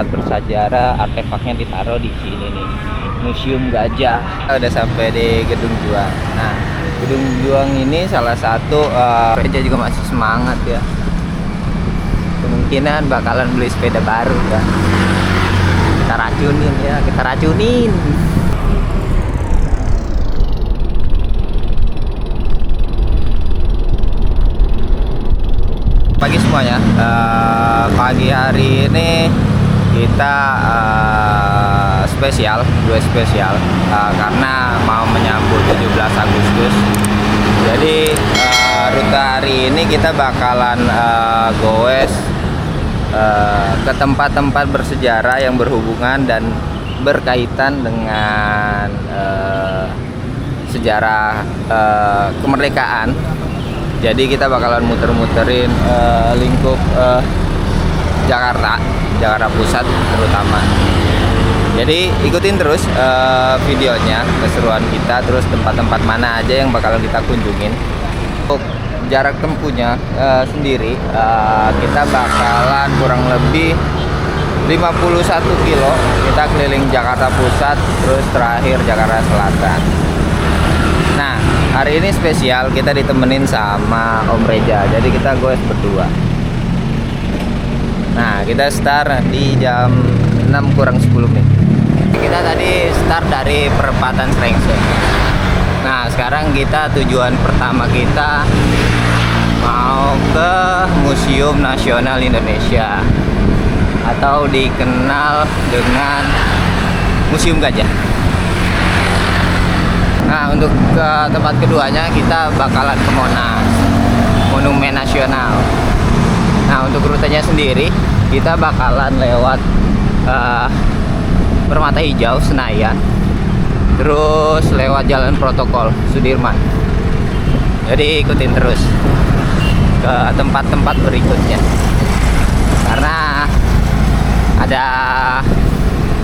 tempat bersejarah, artefaknya ditaruh di sini nih. Museum Gajah. Udah sampai di Gedung Juang. Nah, Gedung Juang ini salah satu sepeda juga masih semangat ya. Kemungkinan bakalan beli sepeda baru ya. Kita racunin ya, kita racunin. Pagi semuanya, pagi hari ini kita spesial karena mau menyambut 17 Agustus. Jadi rute hari ini kita bakalan goes ke tempat-tempat bersejarah yang berhubungan dan berkaitan dengan sejarah kemerdekaan. Jadi kita bakalan muter-muterin lingkup Jakarta Pusat terutama. Jadi ikutin terus videonya, keseruan kita, terus tempat-tempat mana aja yang bakalan kita kunjungin. Untuk jarak tempuhnya sendiri kita bakalan kurang lebih 51 kilo. Kita keliling Jakarta Pusat, terus terakhir Jakarta Selatan. Nah, hari ini spesial, kita ditemenin sama Om Reja. Jadi kita goes berdua. Nah, kita start di jam 6 kurang 10 menit. Kita tadi start dari perempatan Srengseng. Nah, sekarang kita tujuan pertama kita mau ke Museum Nasional Indonesia atau dikenal dengan Museum Gajah. Nah, untuk ke tempat keduanya kita bakalan ke Monas, Monumen Nasional. Nah, untuk rutenya sendiri kita bakalan lewat Permata Hijau, Senayan, terus lewat Jalan Protokol, Sudirman. Jadi ikutin terus ke tempat-tempat berikutnya, karena ada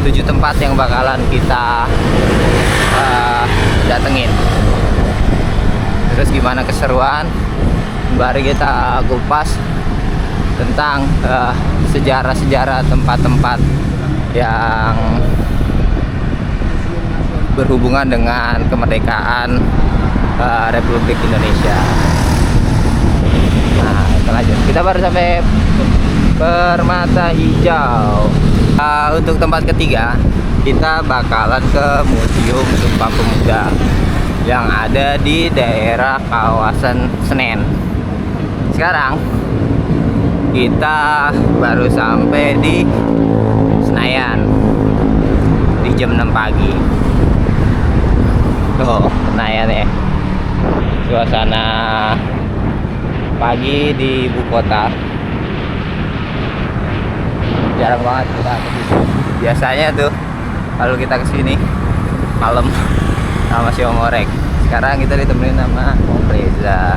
7 tempat yang bakalan kita datengin. Terus gimana keseruan, baru kita kupas tentang sejarah-sejarah tempat-tempat yang berhubungan dengan kemerdekaan Republik Indonesia. Nah, kita lanjut. Kita baru sampai Permata Hijau. Untuk tempat ketiga kita bakalan ke Museum Sumpah Pemuda yang ada di daerah kawasan Senen. Sekarang kita baru sampai di Senayan di jam 6 pagi. Tuh, Senayan ya. Suasana pagi di ibu kota. Jarang banget kita kesini. Biasanya tuh kalau kita kesini malam sama si Om Orek. Sekarang kita ditemenin sama Om Reza.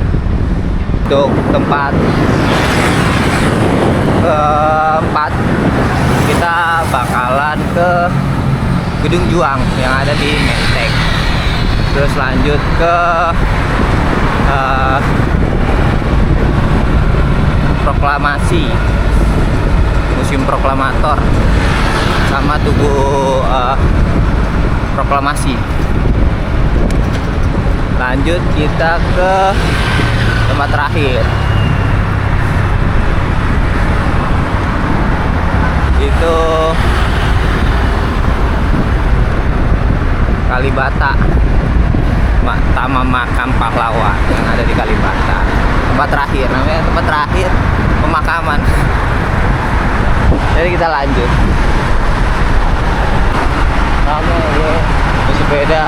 Untuk tempat keempat kita bakalan ke Gedung Juang yang ada di Menteng. Terus lanjut ke Proklamasi, Museum Proklamator, sama Tugu Proklamasi. Lanjut kita ke tempat terakhir, itu Kalibata, Taman Makam Pahlawan yang ada di Kalibata. Tempat terakhir, namanya tempat terakhir pemakaman. Jadi kita lanjut. Rame ya, sepeda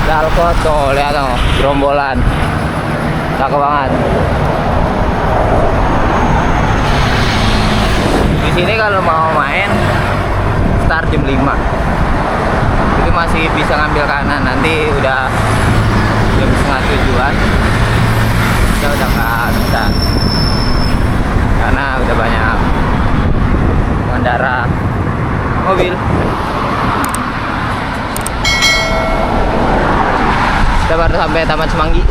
Dalkot tuh, lihat tuh, gerombolan. Cakep banget. Di sini kalau mau main start jam 5. Itu masih bisa ngambil kanan, nanti udah jam setengah 7-an kita udah nggak bisa, karena udah banyak pengendara mobil. Kita baru sampai Taman Semanggi.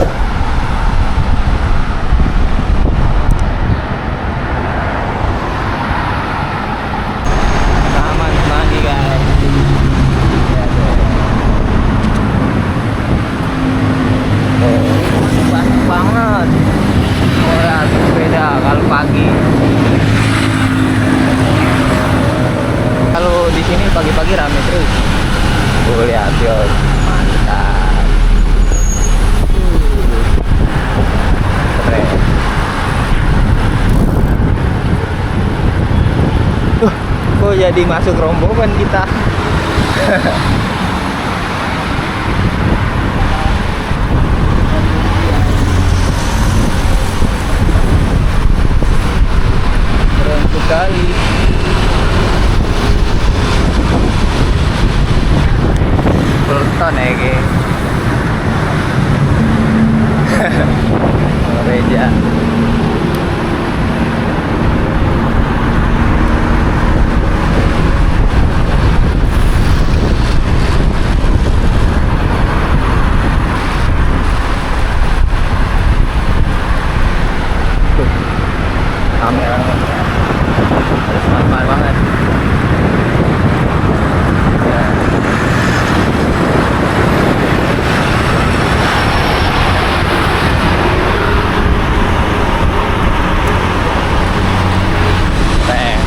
pagi-pagi rame terus. Tuh lihat yo, mantap. Keren. Kok jadi masuk rombongan kita? Keren sekali. Peloton ya guys. Gereja. Kamera harus smart banget. Ya. Keren.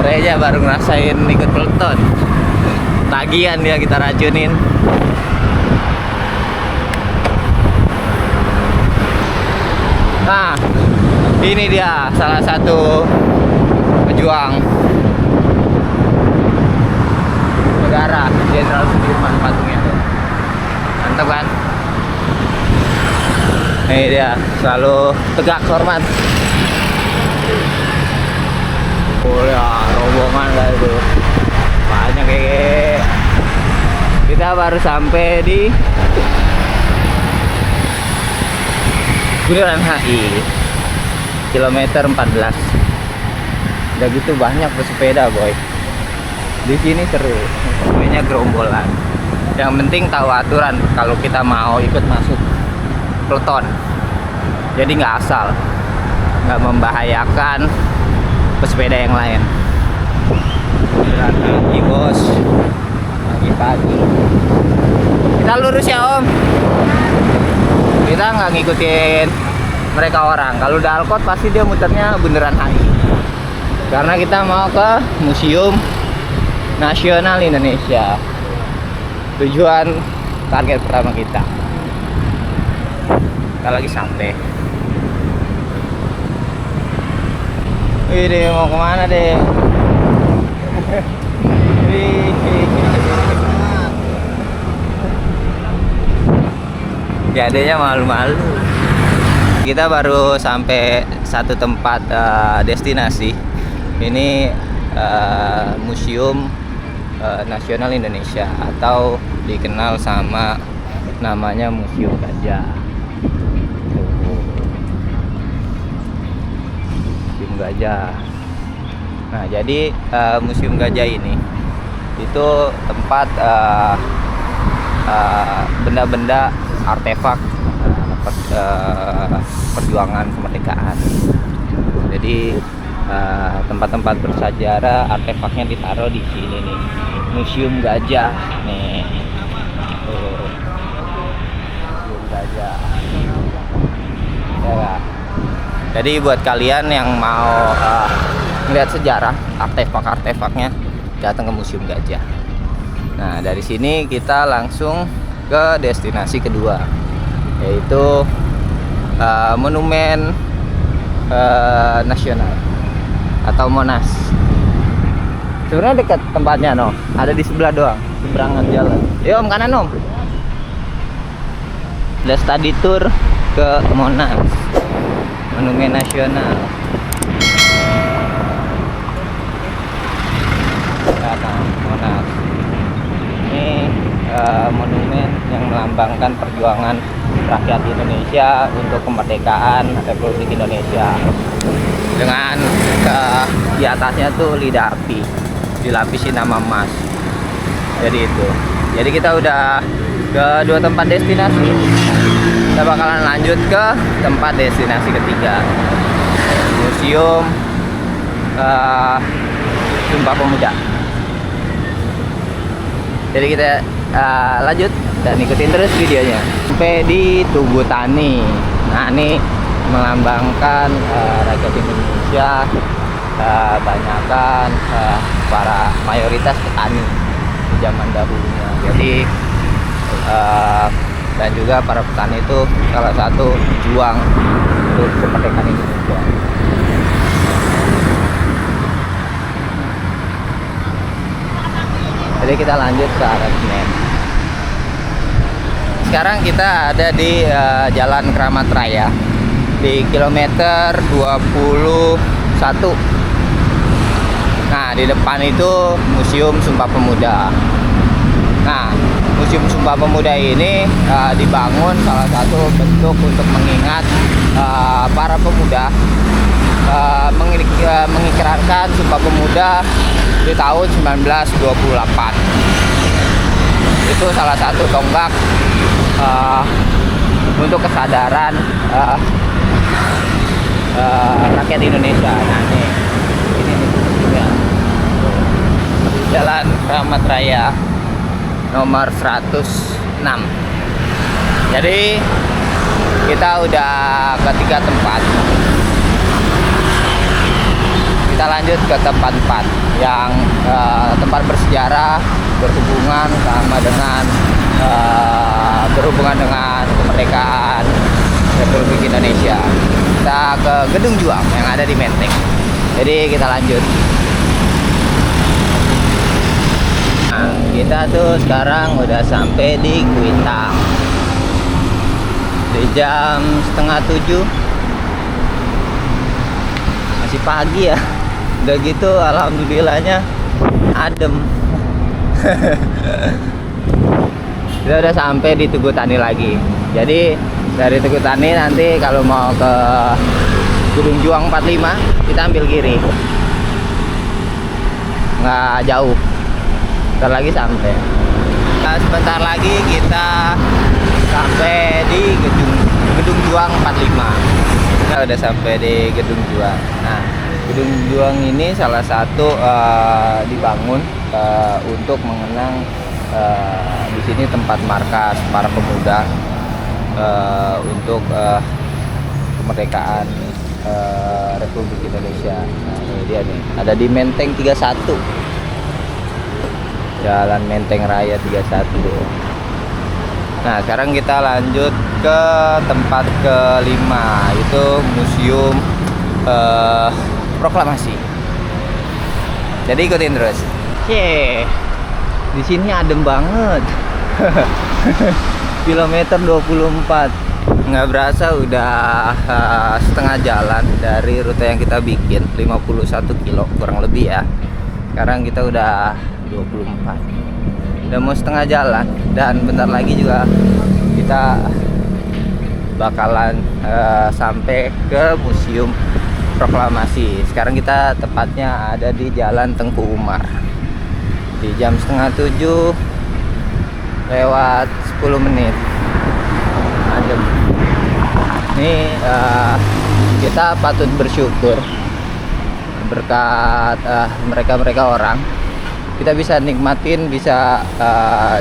Aja baru ngerasain ikut peloton. Tagihan dia kita racunin. Nah, ini dia salah satu pejuang negara, Jenderal Sudirman patungnya tuh. Mantap kan? Ini dia, selalu tegak hormat. Oh ya, rombongan lah itu banyak kayak. Kita baru sampai di Bundaran HI kilometer 14. Udah gitu banyak pesepeda boy. Di sini seru, namanya gerombolan. Yang penting tahu aturan kalau kita mau ikut masuk peloton. Jadi nggak asal, nggak membahayakan pesepeda yang lain. Pagi bos, pagi-pagi. Kita lurus ya om. Kita nggak ngikutin mereka orang. Kalau udah Alkot pasti dia muternya Bundaran HI. Karena kita mau ke Museum Nasional Indonesia. Tujuan target pertama kita. Kita lagi sampai. Ini mau kemana deh? Jadinya malu-malu. Kita baru sampai satu tempat destinasi. Ini Museum Nasional Indonesia atau dikenal sama namanya Museum Gajah. Gajah. Nah, jadi Museum Gajah ini itu tempat benda-benda artefak perjuangan kemerdekaan. Jadi tempat-tempat bersejarah artefaknya ditaruh di sini nih, Museum Gajah nih. Museum Gajah. Ya. Jadi buat kalian yang mau melihat sejarah artefak-artefaknya, datang ke Museum Gajah. Nah, dari sini kita langsung ke destinasi kedua, yaitu Monumen Nasional atau Monas. Sebenarnya dekat tempatnya, no. Ada di sebelah doang, seberangan jalan. Yuk om, kanan om. Ada study tour ke Monas, Monumen Nasional. Monas. Ini monumen yang melambangkan perjuangan rakyat Indonesia untuk kemerdekaan Republik Indonesia. dengan di atasnya tuh lidah api, dilapisi nama emas. Jadi itu. Jadi kita udah ke 2 tempat destinasi. Kita bakalan lanjut ke tempat destinasi ketiga, Museum Sumpah Pemuda. Jadi kita lanjut dan ikutin terus videonya sampai di Tugu Tani. Nah, ini melambangkan rakyat Indonesia, banyakkan para mayoritas petani di zaman dahulunya. Jadi dan juga para petani itu salah satu pejuang untuk kemerdekaan Indonesia. Jadi kita lanjut ke arah Senen. Sekarang kita ada di Jalan Keramat Raya di kilometer 21. Nah, di depan itu Museum Sumpah Pemuda. Nah, Museum Sumpah Pemuda ini dibangun salah satu bentuk untuk mengingat para pemuda mengikrarkan Sumpah Pemuda di tahun 1928. Itu salah satu tonggak untuk kesadaran rakyat Indonesia. Nah, ini ya. Jalan Keramat Raya nomor 106. Jadi kita udah ke 3 tempat. Kita lanjut ke tempat 4 yang tempat bersejarah, berhubungan dengan kemerdekaan Republik Indonesia. Kita ke Gedung Juang yang ada di Menteng. Jadi kita lanjut. Nah, kita tuh sekarang udah sampai di Kuitang. Di jam 6:30. Masih pagi ya. Udah gitu alhamdulillahnya adem. Kita udah sampai di Tugu Tani lagi. Jadi dari Tugu Tani nanti kalau mau ke Gedung Juang 45 kita ambil kiri. Nggak jauh. Bentar lagi sampai. Nah, sebentar lagi kita sampai di Gedung Juang 45. Kita udah sampai di Gedung Juang. Nah, Gedung Juang ini salah satu dibangun untuk mengenang di sini tempat markas para pemuda untuk kemerdekaan Republik Indonesia. Nah, ini dia nih, ada di Menteng 31. Jalan Menteng Raya 31. Nah, sekarang kita lanjut ke tempat kelima, itu Museum Proklamasi. Jadi ikutin terus. Di sini adem banget. Kilometer 24. Nggak berasa udah setengah jalan dari rute yang kita bikin, 51 kilo kurang lebih ya. Sekarang kita udah 24. Udah mau setengah jalan dan bentar lagi juga kita bakalan sampai ke Museum Proklamasi. Sekarang kita tepatnya ada di Jalan Tengku Umar. Di jam 6:30 lewat 10 menit. Adem. Ini kita patut bersyukur berkat mereka orang. Kita bisa nikmatin, bisa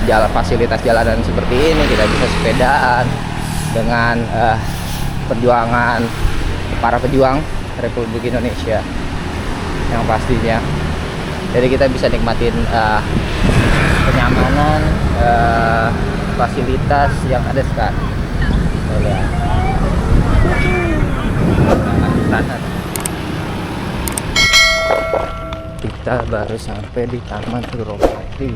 jalan fasilitas jalanan seperti ini. Kita bisa sepedaan dengan perjuangan para pejuang Republik Indonesia yang pastinya. Jadi kita bisa nikmatin kenyamanan, fasilitas yang ada sekarang. Kita baru sampai di Taman Suropati.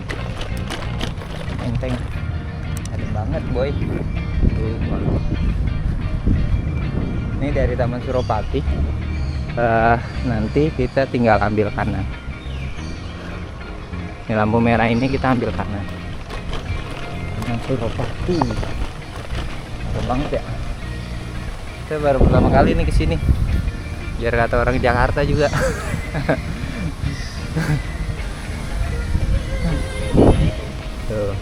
Menteng, adem banget boy. Ini dari Taman Suropati. Nanti kita tinggal ambil kanan. Ini lampu merah ini kita ambil kanan. Taman Suropati. Adem banget ya. Saya baru pertama kali nih kesini. biar kata orang Jakarta juga. Tuh.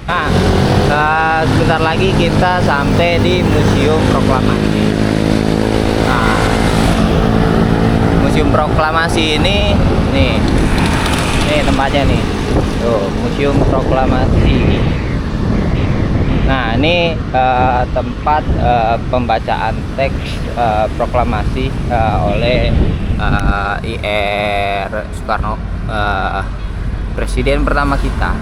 Nah, sebentar lagi kita sampai di Museum Proklamasi. Nah, Museum Proklamasi ini nih tempatnya nih. Tuh, Museum Proklamasi. Nah, ini tempat pembacaan teks proklamasi oleh IR Soekarno, presiden pertama kita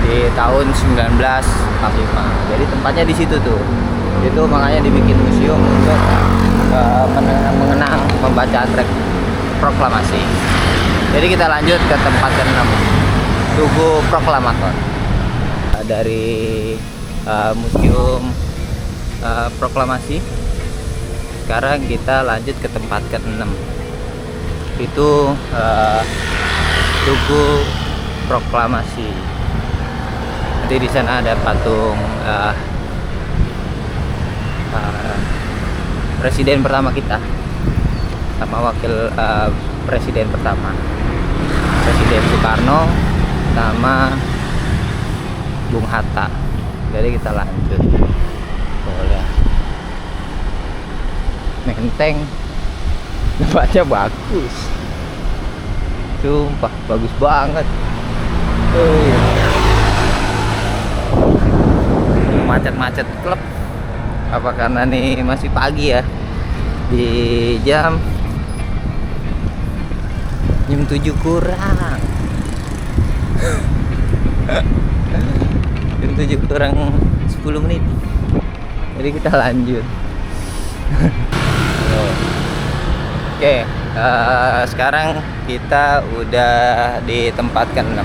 di tahun 1945. Jadi tempatnya di situ tuh. Itu makanya dibikin museum untuk mengenang pembacaan teks proklamasi. Jadi kita lanjut ke tempat ke-6, Tugu Proklamator. Dari Museum Proklamasi, sekarang kita lanjut ke tempat ke-6, itu Tugu Proklamasi. Nanti di sana ada patung presiden pertama kita sama wakil presiden pertama, Presiden Soekarno sama Bung Hatta. Jadi kita lanjut. Boleh. Menteng tempatnya bagus. Sumpah bagus banget. Macet-macet klub. Apa karena nih masih pagi ya? Di jam 7 kurang. Jam 7 kurang 10 menit. Jadi kita lanjut. Oke, sekarang kita udah di tempat ke-6.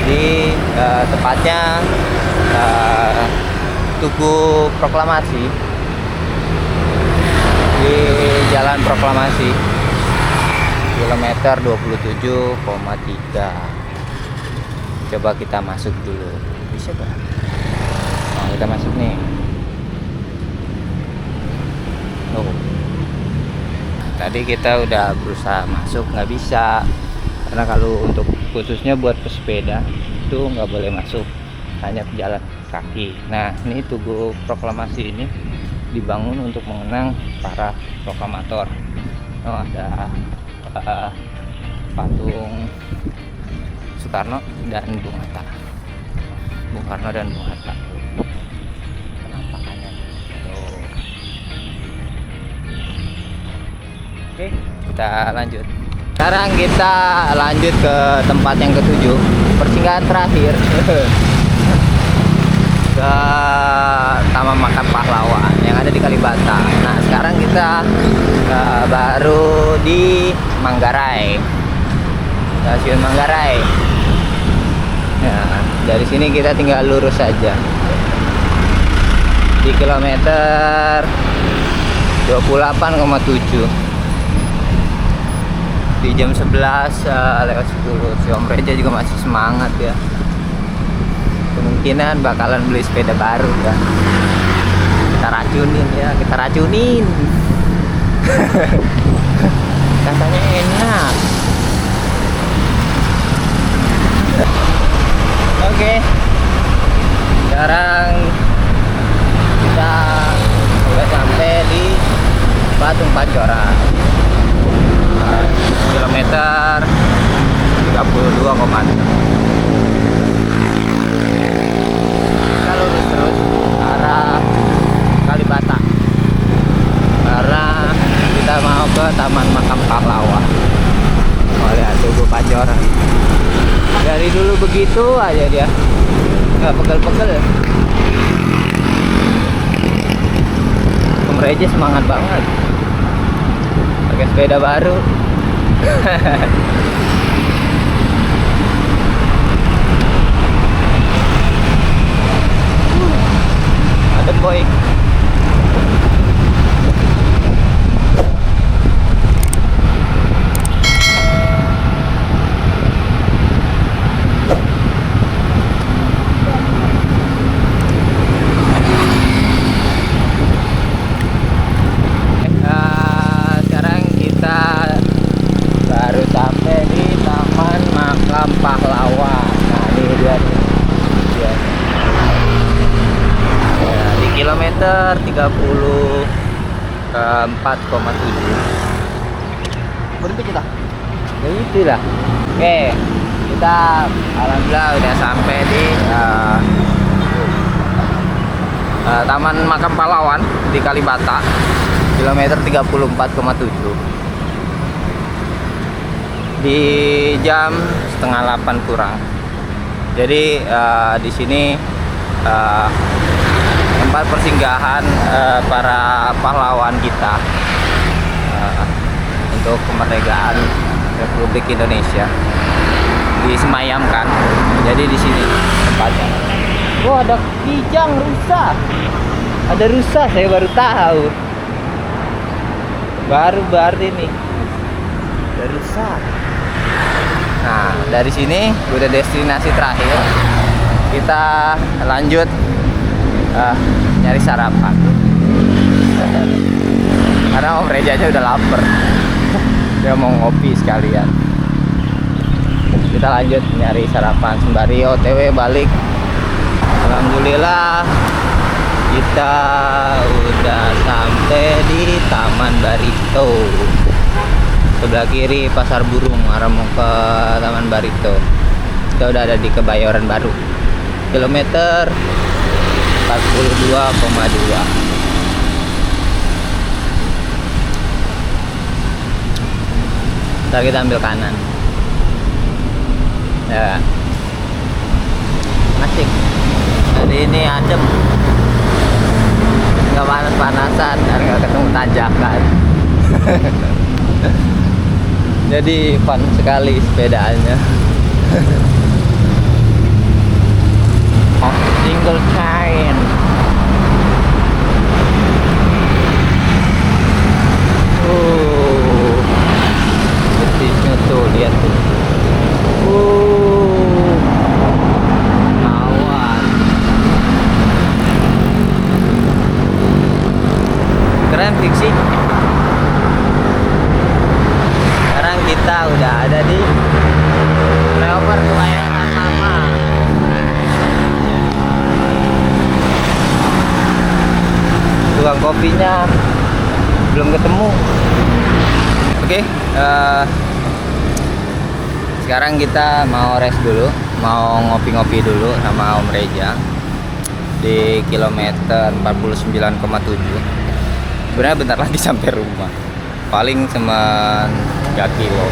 Di tepatnya Tugu Proklamasi di Jalan Proklamasi, kilometer 27,3. Coba kita masuk dulu. Bisa gak? Nah, kita masuk nih. Oh. Tadi kita udah berusaha masuk, nggak bisa. Karena kalau untuk khususnya buat pesepeda itu nggak boleh masuk, hanya pejalan kaki. Nah, ini Tugu Proklamasi ini dibangun untuk mengenang para proklamator. Oh, ada patung Soekarno dan Bung Hatta. Bung Karno dan Bung Hatta. Penampakannya. Oke, kita lanjut. Sekarang kita lanjut ke tempat yang ke-7, persinggahan terakhir. Ke Taman Makam Pahlawan yang ada di Kalibata. Nah, sekarang kita baru di Manggarai, Stasiun Manggarai. Nah, dari sini kita tinggal lurus saja di kilometer 28,7. Di jam 11 lewat 10. Si Om Reja juga masih semangat ya. Kemungkinan bakalan beli sepeda baru kan. Kita racunin ya, kita racunin. Katanya enak. Oke. Sekarang kita udah sampai di Patung Pancoran. Kilometer 32,6. Kita lurus terus ke arah Kalibata karena kita mau ke Taman Makam Pahlawan. Oh, lihat Tugu Pancoran. Dari dulu begitu aja dia, nggak pegel-pegel. Om Reja semangat banget pakai sepeda baru. Ada boy. Makam Pahlawan. Nah ini dia nih. Dia. Ya, di kilometer 34,7. Berhenti kita. Ya itulah. Oke, kita alhamdulillah udah sampai di Taman Makam Pahlawan di Kalibata, kilometer 34,7. Di jam setengah 8 kurang. Jadi di sini tempat persinggahan para pahlawan kita untuk kemerdekaan Republik Indonesia disemayamkan. Jadi di sini tempatnya. Oh, ada kijang rusa. Ada rusa, saya baru tahu. Baru ini. Ada rusa. Nah, dari sini udah destinasi terakhir. Kita lanjut nyari sarapan. Karena Om Reja aja udah lapar. Dia mau ngopi sekalian. Kita lanjut nyari sarapan sembari OTW balik. Alhamdulillah kita udah sampai di Taman Barito. Sebelah kiri Pasar Burung, arah mau ke Taman Barito. Kita udah ada di Kebayoran Baru, kilometer 42,2. Ntar kita ambil kanan. Ya, asik. Hari ini adem, nggak panas-panasan, dan nggak ketemu tanjakan. Jadi fun sekali sepedaannya. Oh, single chain. Betisnya tuh, lihat tuh. Awan. Keren fiksi. Sekarang kita udah ada di flyover Kebayoran Lama. Tukang kopinya belum ketemu. Oke, sekarang kita mau rest dulu, mau ngopi-ngopi dulu sama Om Reja di kilometer 49,7. Sebenarnya bentar lagi sampai rumah, paling cuma 3 kilo.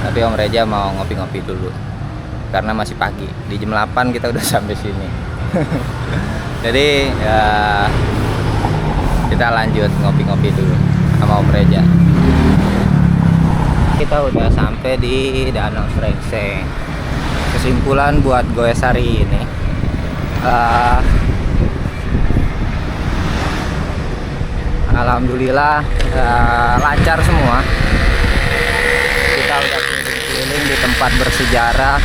Tapi Om Reja mau ngopi-ngopi dulu karena masih pagi. Di jam 8 kita udah sampai sini. Jadi ya, kita lanjut ngopi-ngopi dulu sama Om Reja. Kita udah sampai di Danau Srengseng. Kesimpulan buat goes hari ini, alhamdulillah lancar semua. Kita udah keliling di tempat bersejarah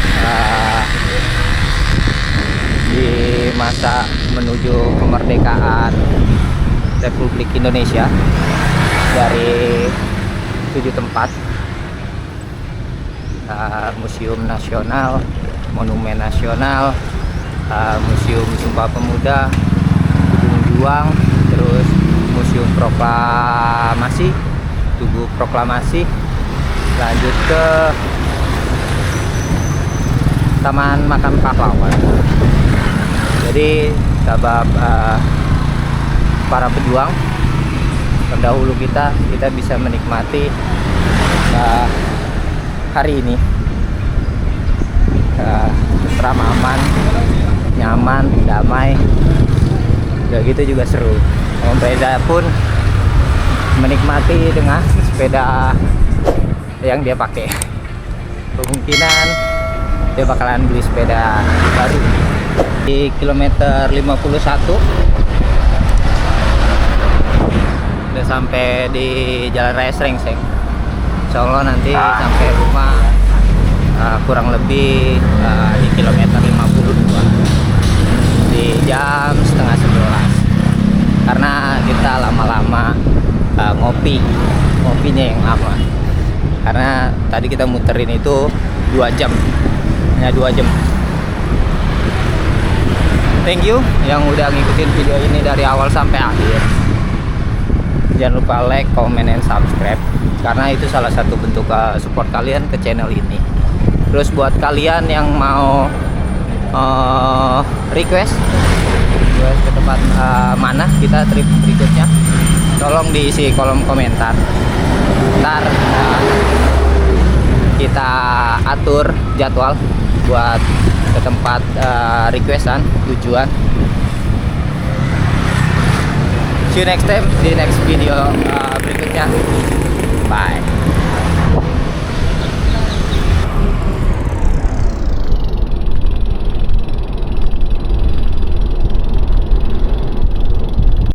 di masa menuju kemerdekaan Republik Indonesia dari 7 tempat. Museum Nasional, Monumen Nasional, Museum Sumpah Pemuda, Gedung Juang, terus Museum Proklamasi, Tugu Proklamasi, lanjut ke Taman Makam Pahlawan. Jadi sabab para pejuang pendahulu kita bisa menikmati hari ini tentram, aman, nyaman, damai. Udah gitu juga seru. Om Reza pun menikmati dengan sepeda yang dia pakai. Kemungkinan dia bakalan beli sepeda baru. Di kilometer 51 udah sampai di Jalan Raya Srengseng. Insya Allah nanti sampai rumah kurang lebih di kilometer 52 di jam setengah 11, karena kita lama-lama ngopinya yang aman. Karena tadi kita muterin itu 2 jam, hanya 2 jam. Thank you yang udah ngikutin video ini dari awal sampai akhir. Jangan lupa like, comment, and subscribe, karena itu salah satu bentuk support kalian ke channel ini. Terus buat kalian yang mau request ke tempat mana kita trip berikutnya, tolong diisi kolom komentar. Ntar kita atur jadwal buat ke tempat requestan tujuan. See you next time di next video berikutnya. Bye.